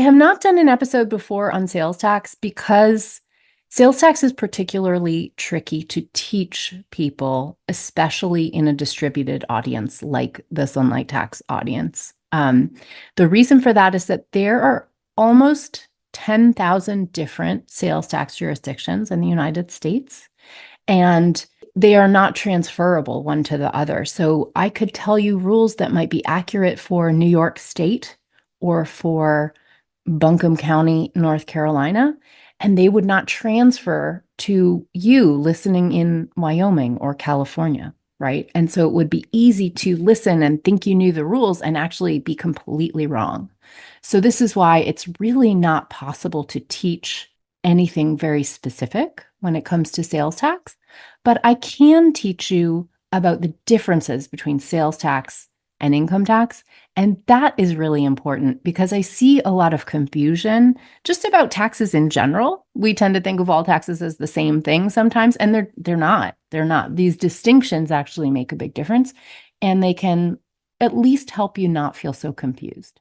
have not done an episode before on sales tax because sales tax is particularly tricky to teach people, especially in a distributed audience like the Sunlight Tax audience. The reason for that is that there are almost 10,000 different sales tax jurisdictions in the United States, and they are not transferable one to the other. So I could tell you rules that might be accurate for New York State or for Buncombe County, North Carolina, and they would not transfer to you listening in Wyoming or California, right? And so it would be easy to listen and think you knew the rules and actually be completely wrong. So this is why it's really not possible to teach anything very specific when it comes to sales tax, but I can teach you about the differences between sales tax and income tax. And that is really important because I see a lot of confusion just about taxes in general. We tend to think of all taxes as the same thing sometimes, and they're not. They're not. These distinctions actually make a big difference, and they can at least help you not feel so confused.